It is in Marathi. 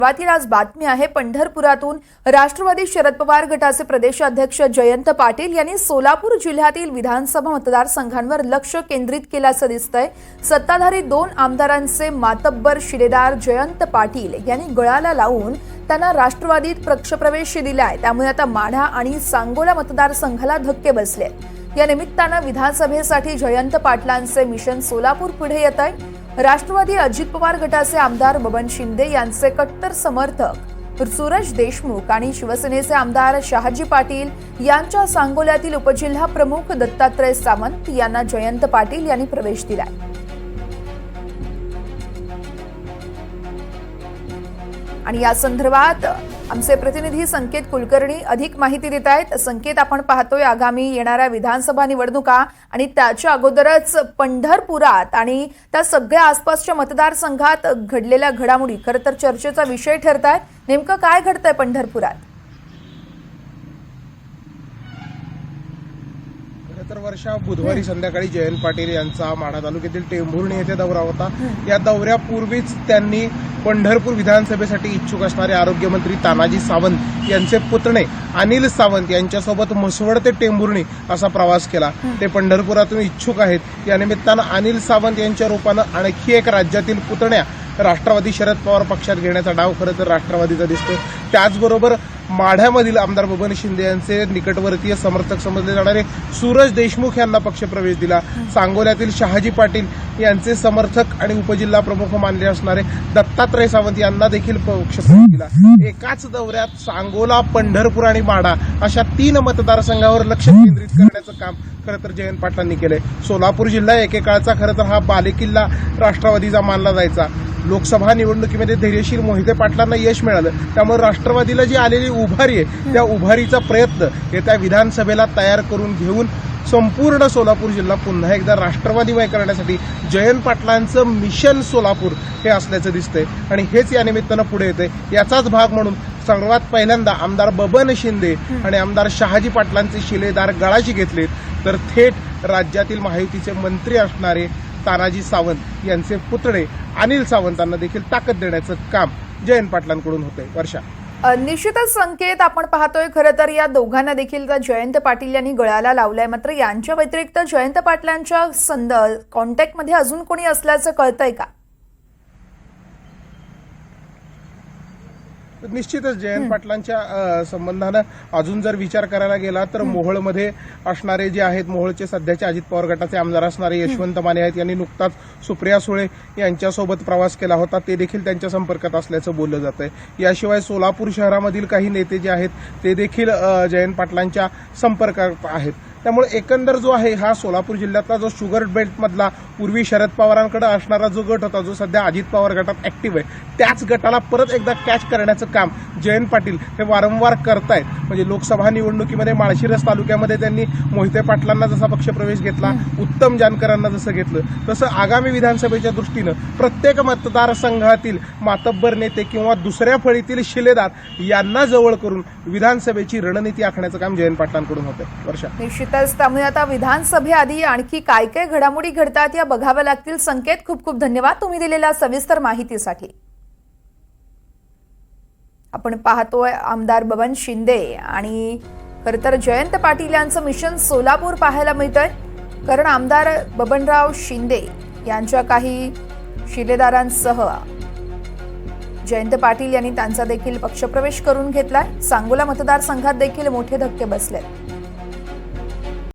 सुरुवातीला आज बातमी आहे पंढरपुरातून राष्ट्रवादी शरद पवार गटाचे प्रदेशाध्यक्ष जयंत पाटील यांनी सोलापूर जिल्ह्यातील विधानसभा मतदारसंघांवर लक्ष केंद्रित केल्याचं दिसतंय। सत्ताधारी दोन आमदारांचे मातब्बर शिलेदार जयंत पाटील यांनी गळाला लावून त्यांना राष्ट्रवादीत पक्षप्रवेश दिलाय। त्यामुळे आता माढा आणि सांगोला मतदारसंघाला धक्के बसले। या निमित्तानं विधानसभेसाठी जयंत पाटलांचे मिशन सोलापूर पुढे येत आहे। राष्ट्रवादी अजित पवार गटाचे आमदार बबन शिंदे यांचे कट्टर समर्थक सुरेश देशमुख आणि शिवसेनेचे आमदार शहाजी पाटील यांच्या सांगोल्यातील उपजिल्हा प्रमुख दत्तात्रय सावंत यांना जयंत पाटील यांनी प्रवेश दिलाय। आणि या संदर्भात आमचे प्रतिनिधी संकेत कुलकर्णी अधिक माहिती देत आहेत। संकेत, आपण पाहतोय आगामी येणाऱ्या विधानसभा निवडणुका आणि त्याच्या अगोदरच पंढरपुरात आणि त्या सगळ्या आसपासच्या मतदारसंघात घडलेल्या घडामोडी खरं तर चर्चेचा विषय ठरतायत। नेमकं काय घडतंय पंढरपुरात? तर वर्षा बुधवारी संध्याकाळी जयंत पाटील यांचा माढा तालुक्यातील टेंभुर्णी येथे दौरा होता। या दौऱ्यापूर्वीच त्यांनी पंढरपूर विधानसभेसाठी इच्छुक असणारे आरोग्यमंत्री तानाजी सावंत यांचे पुतणे अनिल सावंत यांच्यासोबत म्हसवड ते टेंभुर्णी असा प्रवास केला। ते पंढरपुरातून इच्छुक आहेत। या निमित्तानं अनिल सावंत यांच्या रूपानं आणखी एक राज्यातील पुतण्या राष्ट्रवादी शरद पवार पक्षात घेण्याचा डाव खरं तर राष्ट्रवादीचा दिसतोय। त्याचबरोबर माढ्यामधील आमदार बबन शिंदे यांचे निकटवर्तीय समर्थक समजले जाणारे सुरेश देशमुख यांना पक्षप्रवेश दिला। सांगोल्यातील शहाजी पाटील यांचे समर्थक आणि उपजिल्हा प्रमुख मानले असणारे दत्तात्रय सावंत यांना देखील पक्षप्रवेश दिला। एकाच दौऱ्यात सांगोला, पंढरपूर आणि माढा अशा 3 मतदारसंघावर लक्ष केंद्रित करण्याचं काम खरं तर जयंत पाटलांनी केलंय। सोलापूर जिल्हा एकेकाळचा खरं तर हा बालेकिल्ला राष्ट्रवादीचा मानला जायचा। लोकसभा निवडणुकीमध्ये धैर्यशील मोहिते पाटलांना यश मिळालं। त्यामुळे राष्ट्रवादीला जी आलेली उभारी आहे त्या उभारीचा प्रयत्न येत्या विधानसभेला तयार करून घेऊन संपूर्ण सोलापूर जिल्हा पुन्हा एकदा राष्ट्रवादीमय करण्यासाठी जयंत पाटलांचं मिशन सोलापूर हे असल्याचं दिसतंय आणि हेच या निमित्तानं पुढे येतंय। याचाच भाग म्हणून सर्वात पहिल्यांदा आमदार बबन शिंदे आणि आमदार शहाजी पाटलांचे शिलेदार गळाशी घेतलेत, तर थेट राज्यातील महायुतीचे मंत्री असणारे तानाजी सावंत यांचे पुतणे अनिल सावंतांना देखील ताकद देण्याचं काम जयंत पाटलांकडून होतंय। वर्षा, निश्चितच संकेत, आपण पाहतोय खरं तर या दोघांना देखील जयंत पाटील यांनी गळाला लावलाय। मात्र यांच्या व्यतिरिक्त जयंत पाटलांच्या कॉन्टॅक्टमध्ये अजून कोणी असल्याचं कळतंय का? निश्चितच जयंत पाटलांच्या संबंधानं अजून जर विचार करायला गेला तर मोहोळमध्ये असणारे जे आहेत, मोहोळचे सध्याचे अजित पवार गटाचे आमदार असणारे यशवंत माने आहेत, यांनी नुकताच सुप्रिया सुळे यांच्यासोबत प्रवास केला होता। ते देखील त्यांच्या संपर्कात असल्याचं बोललं जातंय। याशिवाय सोलापूर शहरामधील काही नेते जे आहेत ते देखील जयंत पाटलांच्या संपर्कात आहेत। त्यामुळे एकंदर जो आहे हा सोलापूर जिल्ह्यातला जो शुगर बेल्ट मधला पूर्वी शरद पवारांकडे असणारा जो गट होता, जो सध्या अजित पवार गटात ऍक्टिव्ह आहे, त्याच गटाला परत एकदा कॅच करण्याचं काम जयंत पाटील हे वारंवार करतायत। म्हणजे लोकसभा निवडणुकीमध्ये माळशिरस तालुक्यामध्ये त्यांनी मोहिते पाटलांना जसा पक्षप्रवेश घेतला, उत्तम जानकरांना जसं घेतलं, तसं आगामी विधानसभेच्या दृष्टीनं प्रत्येक मतदारसंघातील मातब्बर नेते किंवा दुसऱ्या फळीतील शिलेदार यांना जवळ करून विधानसभेची रणनीती आखण्याचं काम जयंत पाटलांकडून होतंय। वर्षा, त्यामुळे आता विधानसभेआधी आणखी काय काय घडामोडी घडतात या बघाव्या लागतील। संकेत, खूप खूप धन्यवाद तुम्ही दिलेल्या सविस्तर माहितीसाठी। आपण पाहतोय आमदार बबन शिंदे आणि खरं तर जयंत पाटील यांचं मिशन सोलापूर पाहायला मिळतंय। कारण आमदार बबनराव शिंदे यांच्या काही शिलेदारांसह जयंत पाटील यांनी त्यांचा देखील पक्षप्रवेश करून घेतलाय। सांगोला मतदारसंघात देखील मोठे धक्के बसले।